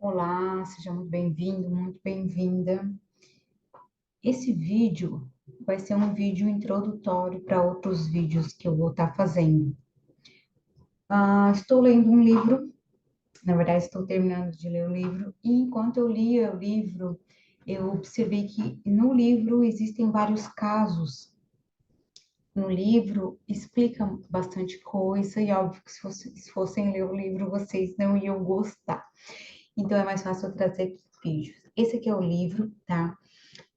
Olá, seja muito bem-vindo, muito bem-vinda. Esse vídeo vai ser um vídeo introdutório para outros vídeos que eu vou estar fazendo. Estou lendo um livro, na verdade, estou terminando de ler o livro, e enquanto eu lia o livro, eu observei que no livro existem vários casos. No livro explica bastante coisa, e óbvio que se fossem ler o livro, vocês não iam gostar. Então é mais fácil eu trazer aqui vídeos. Esse aqui é o livro, tá?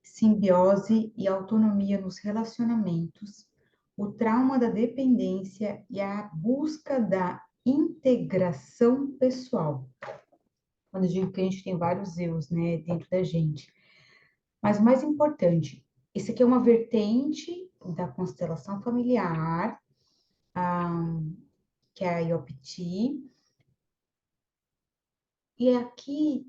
Simbiose e autonomia nos relacionamentos, o trauma da dependência e a busca da integração pessoal. Quando eu digo que a gente tem vários eus, né, dentro da gente. Mas o mais importante, esse aqui é uma vertente da constelação familiar, que é a IOPT, e aqui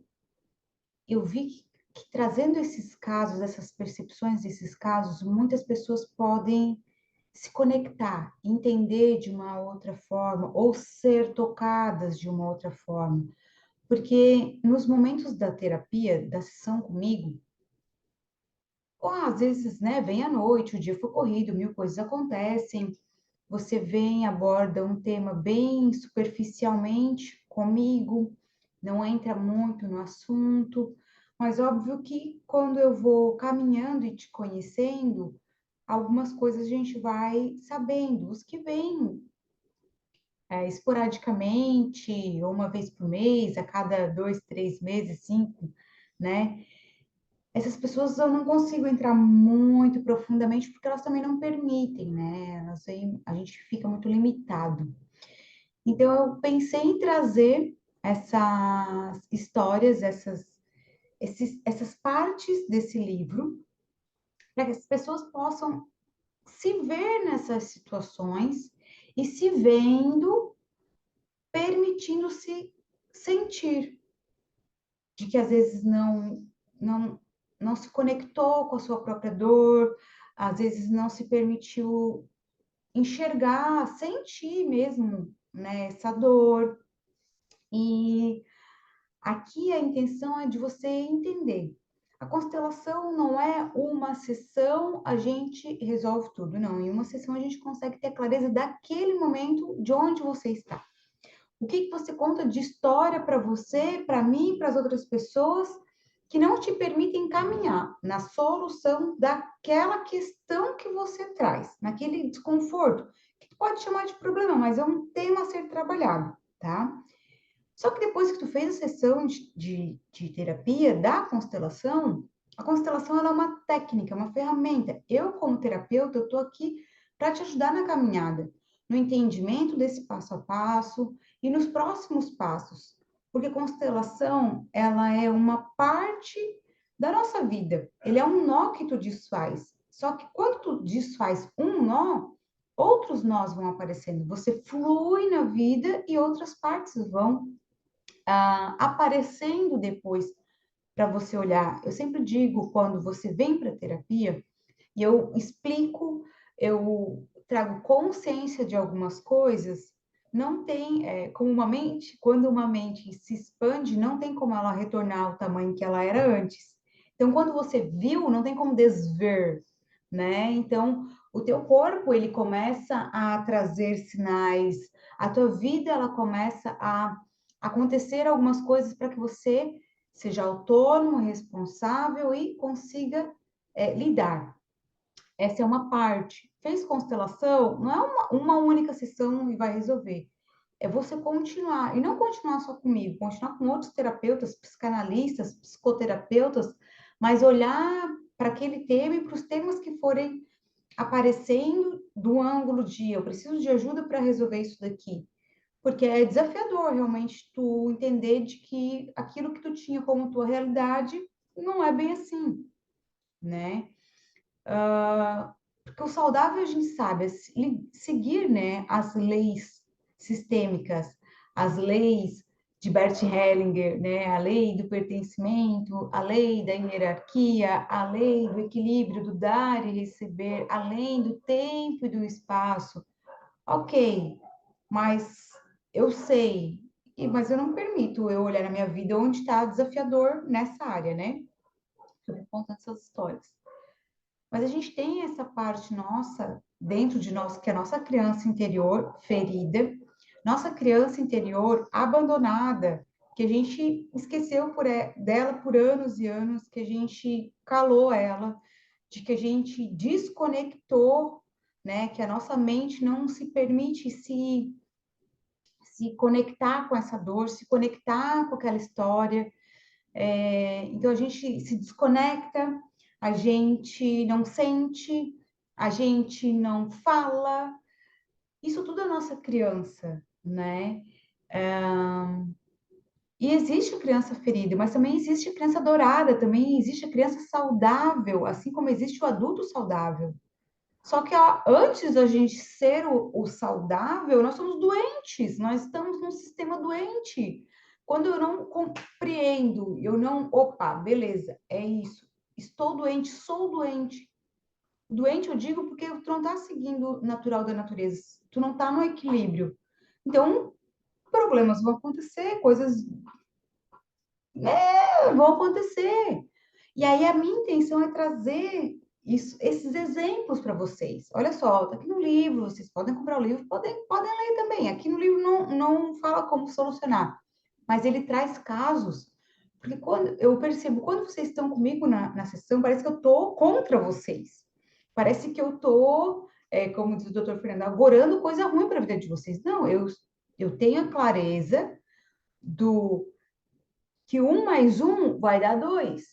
eu vi que trazendo esses casos, essas percepções desses casos, muitas pessoas podem se conectar, entender de uma outra forma ou ser tocadas de uma outra forma. Porque nos momentos da terapia, da sessão comigo, ou às vezes, né, vem à noite, o dia foi corrido, mil coisas acontecem, você vem, aborda um tema bem superficialmente comigo, não entra muito no assunto, mas óbvio que quando eu vou caminhando e te conhecendo, algumas coisas a gente vai sabendo. Os que vêm esporadicamente, ou uma vez por mês, a cada 2, 3 meses, 5, né? Essas pessoas eu não consigo entrar muito profundamente porque elas também não permitem, né? A gente fica muito limitado. Então eu pensei em trazer essas histórias, essas partes desse livro, para que as pessoas possam se ver nessas situações e se vendo, permitindo-se sentir, de que às vezes não, não se conectou com a sua própria dor, às vezes não se permitiu enxergar, sentir mesmo, né, essa dor. E aqui a intenção é de você entender. A constelação não é uma sessão, a gente resolve tudo. Não, em uma sessão a gente consegue ter a clareza daquele momento de onde você está. O que que você conta de história para você, para mim, para as outras pessoas, que não te permitem caminhar na solução daquela questão que você traz, naquele desconforto, que tu pode chamar de problema, mas é um tema a ser trabalhado, tá? Só que depois que tu fez a sessão de terapia da constelação, a constelação ela é uma técnica, uma ferramenta. Eu, como terapeuta, eu estou aqui para te ajudar na caminhada, no entendimento desse passo a passo e nos próximos passos. Porque constelação, ela é uma parte da nossa vida. Ele é um nó que tu desfaz. Só que quando tu desfaz um nó, outros nós vão aparecendo. Você flui na vida e outras partes vão aparecendo depois para você olhar. Eu sempre digo, quando você vem para a terapia, e eu explico, eu trago consciência de algumas coisas, não tem, como uma mente, quando uma mente se expande, não tem como ela retornar ao tamanho que ela era antes. Então, quando você viu, não tem como desver, né? Então, o teu corpo, ele começa a trazer sinais, a tua vida, ela começa a acontecer algumas coisas para que você seja autônomo, responsável e consiga lidar. Essa é uma parte. Fez constelação, não é uma única sessão e vai resolver. É você continuar, e não continuar só comigo, continuar com outros terapeutas, psicanalistas, psicoterapeutas, mas olhar para aquele tema e para os temas que forem aparecendo do ângulo de eu preciso de ajuda para resolver isso daqui. Porque é desafiador realmente tu entender de que aquilo que tu tinha como tua realidade não é bem assim, né? Porque o saudável a gente sabe é seguir, né, as leis sistêmicas, as leis de Bert Hellinger, né, a lei do pertencimento, a lei da hierarquia, a lei do equilíbrio do dar e receber, além do tempo e do espaço. Ok, mas eu sei mas eu não permito eu olhar na minha vida onde está desafiador nessa área, né? Eu vou contando essas histórias. Mas a gente tem essa parte nossa, dentro de nós, que é a nossa criança interior ferida, nossa criança interior abandonada, que a gente esqueceu dela por anos e anos, que a gente calou ela, de que a gente desconectou, né? Que a nossa mente não se permite se conectar com essa dor, se conectar com aquela história. Então a gente se desconecta, a gente não sente, a gente não fala. Isso tudo é nossa criança, né? E existe a criança ferida, mas também existe a criança dourada, também existe a criança saudável, assim como existe o adulto saudável. Só que antes da gente ser o saudável, nós somos doentes, nós estamos num sistema doente. Quando eu não compreendo, eu não, opa, beleza, é isso. Estou doente, sou doente. Doente eu digo porque tu não está seguindo o natural da natureza, tu não está no equilíbrio. Então, problemas vão acontecer, coisas vão acontecer. E aí a minha intenção é trazer esses exemplos para vocês. Olha só, tá aqui no livro, vocês podem comprar o livro, podem ler também. Aqui no livro não fala como solucionar, mas ele traz casos. Porque quando eu percebo, quando vocês estão comigo na sessão, parece que eu estou contra vocês. Parece que eu estou, como diz o doutor Fernando, agorando coisa ruim para a vida de vocês. Não, eu tenho a clareza do que 1 mais 1 vai dar 2,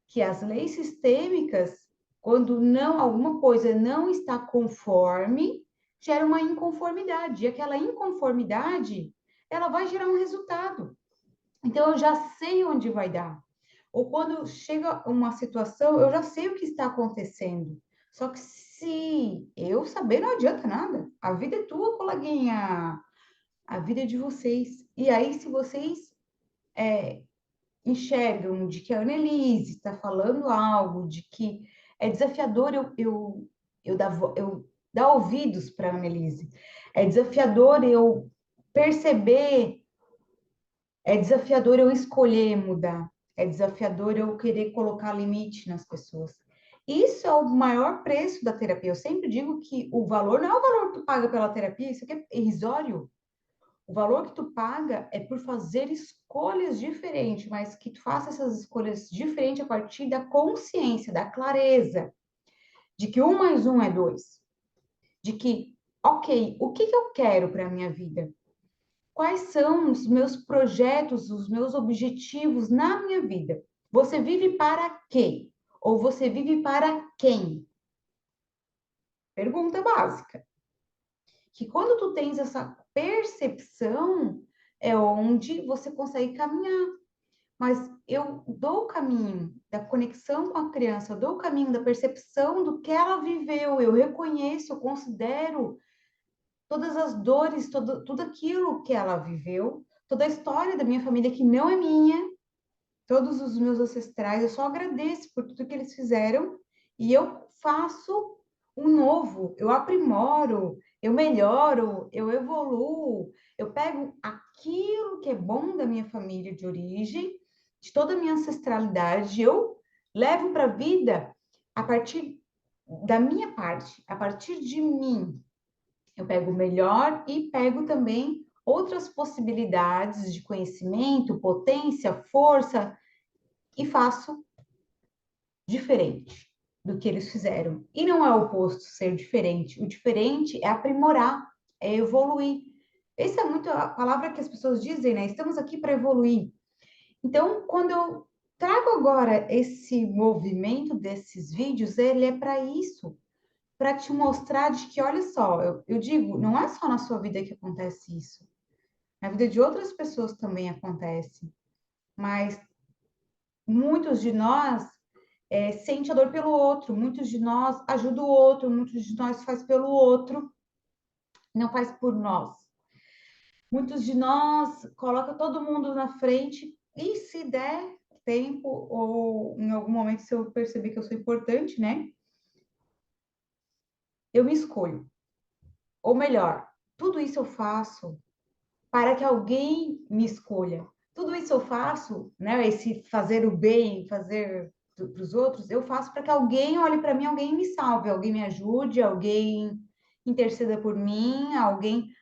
que as leis sistêmicas, quando não alguma coisa não está conforme, gera uma inconformidade. E aquela inconformidade, ela vai gerar um resultado. Então, eu já sei onde vai dar. Ou quando chega uma situação, eu já sei o que está acontecendo. Só que se eu saber, não adianta nada. A vida é tua, coleguinha. A vida é de vocês. E aí, se vocês enxergam de que a Annelise está falando algo, de que é desafiador eu dar ouvidos para a Annelise, é desafiador eu perceber, é desafiador eu escolher mudar, é desafiador eu querer colocar limite nas pessoas. Isso é o maior preço da terapia. Eu sempre digo que o valor não é o valor que tu paga pela terapia, isso aqui é irrisório. O valor que tu paga é por fazer escolhas diferentes, mas que tu faça essas escolhas diferentes a partir da consciência, da clareza, de que 1 mais 1 é 2, de que, ok, o que eu quero para a minha vida? Quais são os meus projetos, os meus objetivos na minha vida? Você vive para quê? Ou você vive para quem? Pergunta básica. Que quando tu tens essa percepção, é onde você consegue caminhar. Mas eu dou o caminho da conexão com a criança, eu dou o caminho da percepção do que ela viveu, eu reconheço, eu considero todas as dores, tudo aquilo que ela viveu, toda a história da minha família que não é minha, todos os meus ancestrais, eu só agradeço por tudo que eles fizeram e eu faço um novo, eu aprimoro, eu melhoro, eu evoluo, eu pego aquilo que é bom da minha família de origem, de toda a minha ancestralidade, eu levo para a vida a partir da minha parte, a partir de mim. Eu pego o melhor e pego também outras possibilidades de conhecimento, potência, força, e faço diferente do que eles fizeram. E não é o oposto ser diferente. O diferente é aprimorar, é evoluir. Essa é muito a palavra que as pessoas dizem, né? Estamos aqui para evoluir. Então, quando eu trago agora esse movimento desses vídeos, ele é para isso, para te mostrar de que, olha só, eu digo, não é só na sua vida que acontece isso. Na vida de outras pessoas também acontece. Mas muitos de nós sente a dor pelo outro, muitos de nós ajudam o outro, muitos de nós faz pelo outro, não faz por nós. Muitos de nós coloca todo mundo na frente e se der tempo ou em algum momento se eu perceber que eu sou importante, né? Eu me escolho. Ou melhor, tudo isso eu faço para que alguém me escolha. Tudo isso eu faço, né? Esse fazer o bem, fazer para os outros, eu faço para que alguém olhe para mim, alguém me salve, alguém me ajude, alguém interceda por mim, alguém.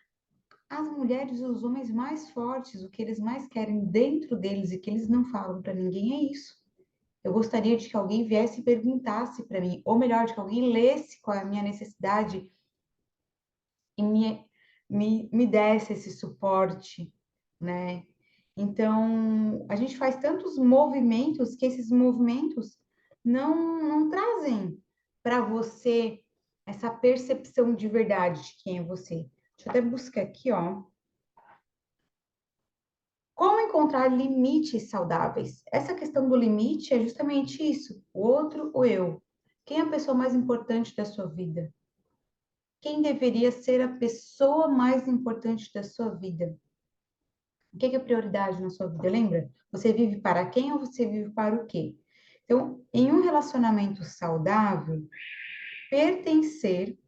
As mulheres e os homens mais fortes, o que eles mais querem dentro deles e que eles não falam para ninguém é isso. Eu gostaria de que alguém viesse e perguntasse para mim, ou melhor, de que alguém lesse qual é a minha necessidade e me desse esse suporte, né? Então, a gente faz tantos movimentos que esses movimentos não trazem para você essa percepção de verdade de quem é você. Deixa eu até buscar aqui, ó. Como encontrar limites saudáveis? Essa questão do limite é justamente isso: o outro ou eu. Quem é a pessoa mais importante da sua vida? Quem deveria ser a pessoa mais importante da sua vida? O que é prioridade na sua vida? Lembra? Você vive para quem ou você vive para o quê? Então, em um relacionamento saudável, pertencer,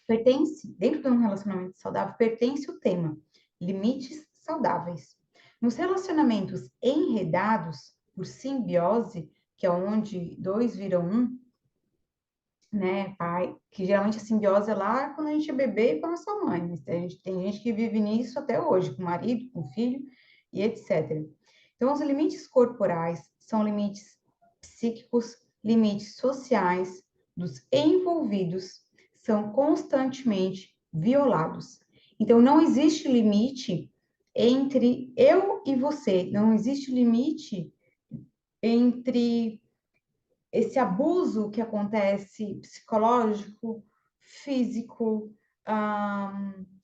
dentro de um relacionamento saudável, pertence o tema limites saudáveis. Nos relacionamentos enredados por simbiose, que é onde dois viram um, né, pai, que geralmente a simbiose é lá quando a gente é bebê e com a nossa mãe, mas tem gente que vive nisso até hoje, com o marido, com o filho e etc. Então, os limites corporais são limites psíquicos, limites sociais dos envolvidos são constantemente violados. Então, não existe limite entre eu e você, não existe limite entre esse abuso que acontece psicológico, físico,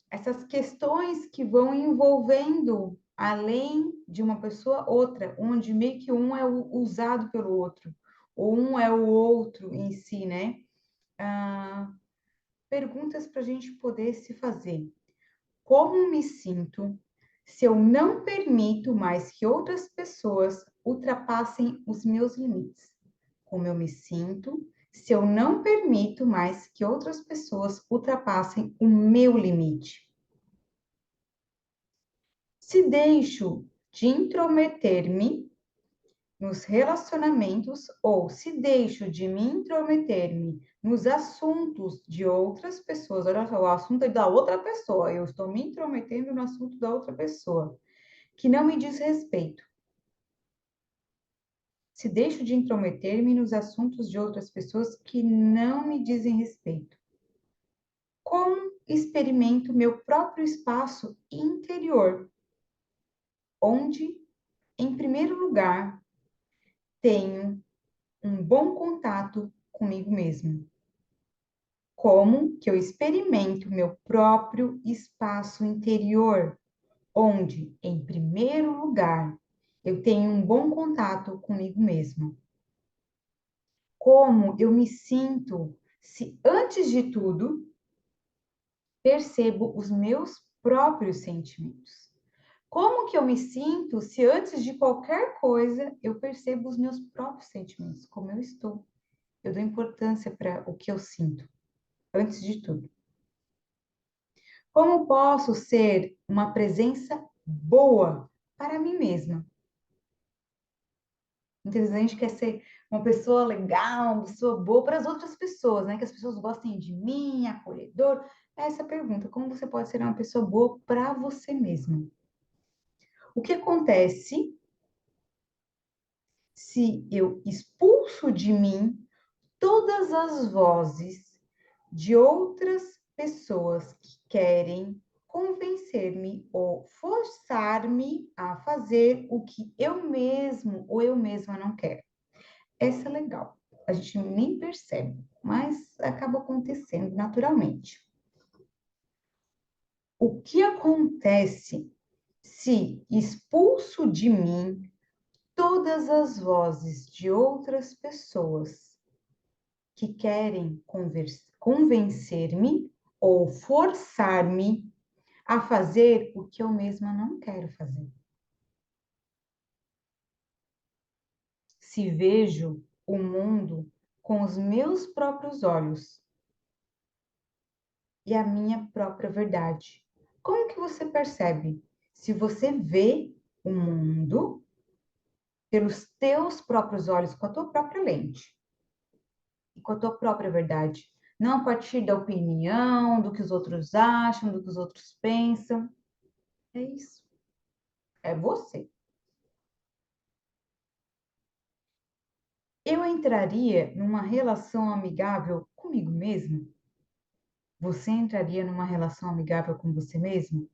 essas questões que vão envolvendo além de uma pessoa outra, onde meio que um é usado pelo outro, ou um é o outro em si, né? Perguntas para a gente poder se fazer. Como me sinto se eu não permito mais que outras pessoas ultrapassem os meus limites? Como eu me sinto se eu não permito mais que outras pessoas ultrapassem o meu limite? Se deixo de intrometer-me nos relacionamentos ou se deixo de me intrometer-me nos assuntos de outras pessoas, olha só, o assunto é da outra pessoa, eu estou me intrometendo no assunto da outra pessoa, que não me diz respeito. Se deixo de intrometer-me nos assuntos de outras pessoas que não me dizem respeito. Como experimento meu próprio espaço interior, onde, em primeiro lugar, tenho um bom contato comigo mesmo. Como que eu experimento meu próprio espaço interior, onde, em primeiro lugar, eu tenho um bom contato comigo mesmo. Como eu me sinto se, antes de tudo, percebo os meus próprios sentimentos. Como que eu me sinto se antes de qualquer coisa eu percebo os meus próprios sentimentos, como eu estou? Eu dou importância para o que eu sinto, antes de tudo. Como posso ser uma presença boa para mim mesma? Muitas vezes a gente quer ser uma pessoa legal, uma pessoa boa para as outras pessoas, né? Que as pessoas gostem de mim, acolhedor. Essa pergunta, como você pode ser uma pessoa boa para você mesma? O que acontece se eu expulso de mim todas as vozes de outras pessoas que querem convencer-me ou forçar-me a fazer o que eu mesmo ou eu mesma não quero? Essa é legal. A gente nem percebe, mas acaba acontecendo naturalmente. O que acontece se expulso de mim todas as vozes de outras pessoas que querem convencer-me ou forçar-me a fazer o que eu mesma não quero fazer? Se vejo o mundo com os meus próprios olhos e a minha própria verdade, Como que você percebe? Se você vê o mundo pelos teus próprios olhos, com a tua própria lente e com a tua própria verdade. Não a partir da opinião, do que os outros acham, do que os outros pensam. É isso. É você. Eu entraria numa relação amigável comigo mesmo? Você entraria numa relação amigável com você mesmo?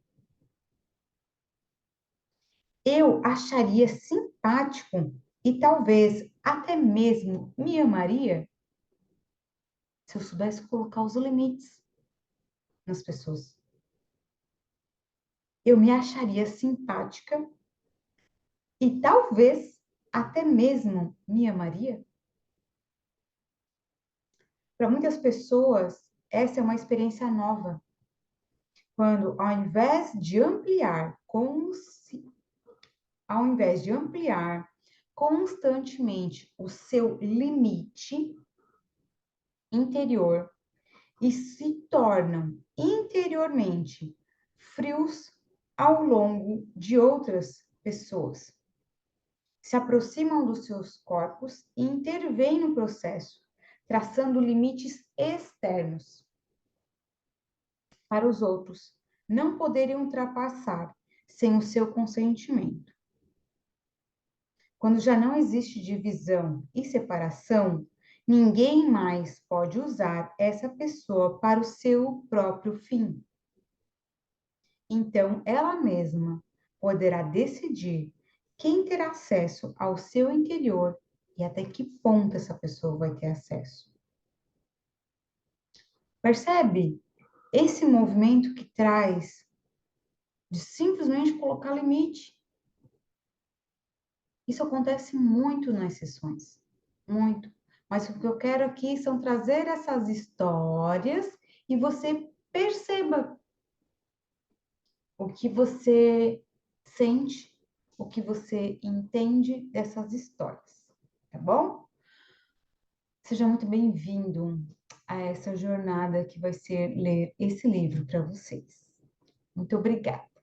Eu acharia simpático e talvez até mesmo me amaria se eu soubesse colocar os limites nas pessoas. Eu me acharia simpática e talvez até mesmo me amaria. Para muitas pessoas, essa é uma experiência nova. Quando, ao invés de ampliar constantemente o seu limite interior e se tornam interiormente frios ao longo de outras pessoas, se aproximam dos seus corpos e intervêm no processo, traçando limites externos para os outros não poderem ultrapassar sem o seu consentimento. Quando já não existe divisão e separação, ninguém mais pode usar essa pessoa para o seu próprio fim. Então, ela mesma poderá decidir quem terá acesso ao seu interior e até que ponto essa pessoa vai ter acesso. Percebe esse movimento que traz de simplesmente colocar limite? Isso acontece muito nas sessões, muito. Mas o que eu quero aqui são trazer essas histórias e você perceba o que você sente, o que você entende dessas histórias, tá bom? Seja muito bem-vindo a essa jornada que vai ser ler esse livro para vocês. Muito obrigada.